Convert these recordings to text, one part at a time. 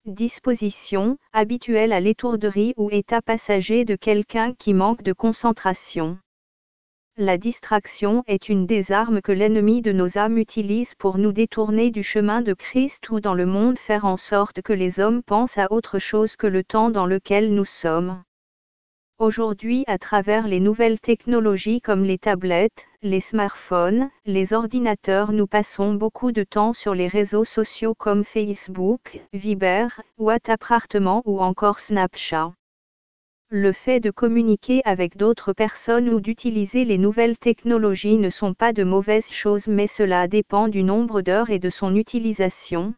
Disposition, habituelle à l'étourderie ou état passager de quelqu'un qui manque de concentration. La distraction est une des armes que l'ennemi de nos âmes utilise pour nous détourner du chemin de Christ ou dans le monde faire en sorte que les hommes pensent à autre chose que le temps dans lequel nous sommes. Aujourd'hui, à travers les nouvelles technologies comme les tablettes, les smartphones, les ordinateurs, nous passons beaucoup de temps sur les réseaux sociaux comme Facebook, Viber, WhatsApp ou encore Snapchat. Le fait de communiquer avec d'autres personnes ou d'utiliser les nouvelles technologies ne sont pas de mauvaises choses, mais cela dépend du nombre d'heures et de son utilisation.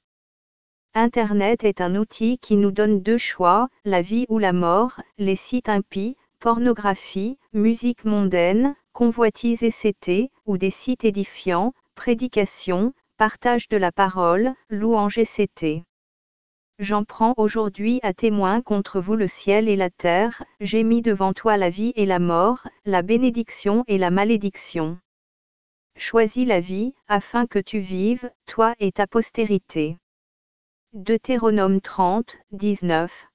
Internet est un outil qui nous donne deux choix, la vie ou la mort, les sites impies, pornographie, musique mondaine, convoitise etc., ou des sites édifiants, prédication, partage de la parole, louange etc. J'en prends aujourd'hui à témoin contre vous le ciel et la terre, j'ai mis devant toi la vie et la mort, la bénédiction et la malédiction. Choisis la vie, afin que tu vives, toi et ta postérité. Deutéronome 30, 19.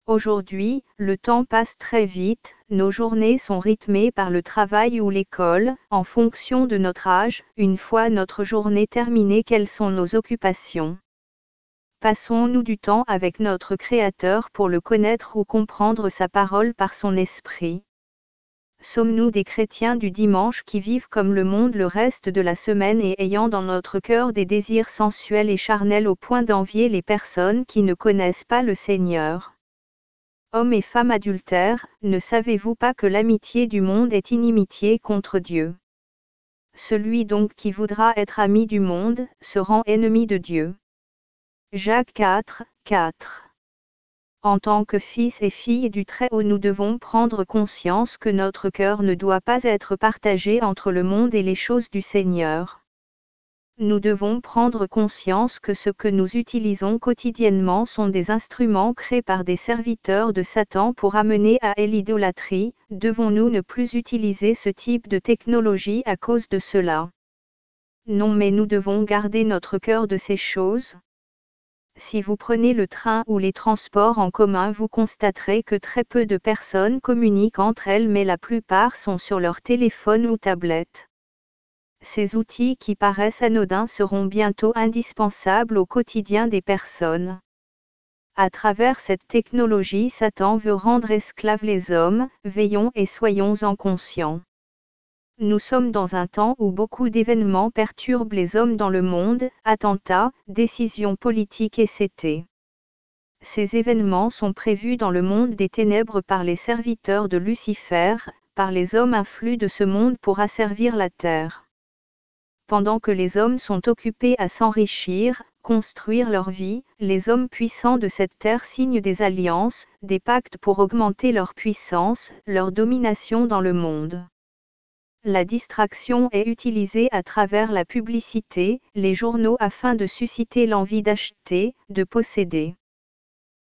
Aujourd'hui, le temps passe très vite, nos journées sont rythmées par le travail ou l'école, en fonction de notre âge, une fois notre journée terminée, quelles sont nos occupations? Passons-nous du temps avec notre Créateur pour le connaître ou comprendre sa parole par son esprit? Sommes-nous des chrétiens du dimanche qui vivent comme le monde le reste de la semaine et ayant dans notre cœur des désirs sensuels et charnels au point d'envier les personnes qui ne connaissent pas le Seigneur? Hommes et femmes adultères, ne savez-vous pas que l'amitié du monde est inimitié contre Dieu? Celui donc qui voudra être ami du monde, se rend ennemi de Dieu. Jacques 4, 4. En tant que fils et filles du Très-Haut, nous devons prendre conscience que notre cœur ne doit pas être partagé entre le monde et les choses du Seigneur. Nous devons prendre conscience que ce que nous utilisons quotidiennement sont des instruments créés par des serviteurs de Satan pour amener à l'idolâtrie. Devons-nous ne plus utiliser ce type de technologie à cause de cela? Non, mais nous devons garder notre cœur de ces choses. Si vous prenez le train ou les transports en commun, vous constaterez que très peu de personnes communiquent entre elles, mais la plupart sont sur leur téléphone ou tablette. Ces outils qui paraissent anodins seront bientôt indispensables au quotidien des personnes. À travers cette technologie, Satan veut rendre esclaves les hommes, veillons et soyons-en conscients. Nous sommes dans un temps où beaucoup d'événements perturbent les hommes dans le monde, attentats, décisions politiques etc. Ces événements sont prévus dans le monde des ténèbres par les serviteurs de Lucifer, par les hommes influs de ce monde pour asservir la terre. Pendant que les hommes sont occupés à s'enrichir, construire leur vie, les hommes puissants de cette terre signent des alliances, des pactes pour augmenter leur puissance, leur domination dans le monde. La distraction est utilisée à travers la publicité, les journaux afin de susciter l'envie d'acheter, de posséder.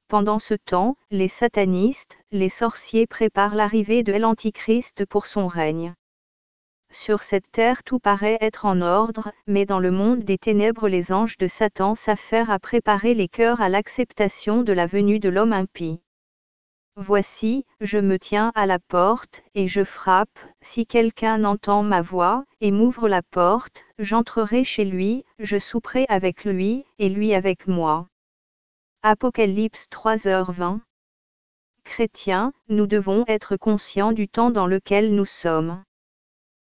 Pendant ce temps, les satanistes, les sorciers préparent l'arrivée de l'Antichrist pour son règne. Sur cette terre tout paraît être en ordre, mais dans le monde des ténèbres les anges de Satan s'affairent à préparer les cœurs à l'acceptation de la venue de l'homme impie. Voici, je me tiens à la porte, et je frappe, si quelqu'un entend ma voix, et m'ouvre la porte, j'entrerai chez lui, je souperai avec lui, et lui avec moi. Apocalypse 3h20. Chrétiens, nous devons être conscients du temps dans lequel nous sommes.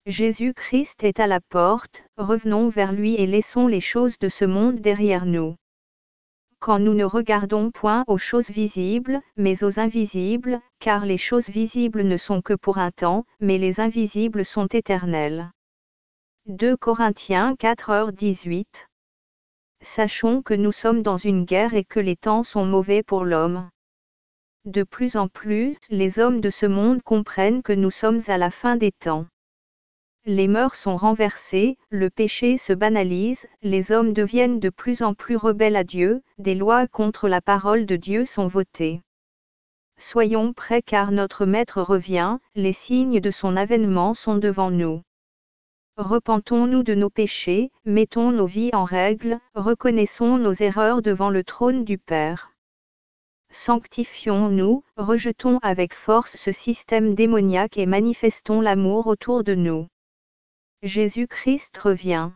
Jésus-Christ est à la porte, revenons vers lui et laissons les choses de ce monde derrière nous. Quand nous ne regardons point aux choses visibles, mais aux invisibles, car les choses visibles ne sont que pour un temps, mais les invisibles sont éternels. 2 Corinthiens 4h18. Sachons que nous sommes dans une guerre et que les temps sont mauvais pour l'homme. De plus en plus, les hommes de ce monde comprennent que nous sommes à la fin des temps. Les mœurs sont renversées, le péché se banalise, les hommes deviennent de plus en plus rebelles à Dieu, des lois contre la parole de Dieu sont votées. Soyons prêts car notre Maître revient, les signes de son avènement sont devant nous. repentons-nous de nos péchés, mettons nos vies en règle, reconnaissons nos erreurs devant le trône du Père. Sanctifions-nous, rejetons avec force ce système démoniaque et manifestons l'amour autour de nous. Jésus-Christ revient.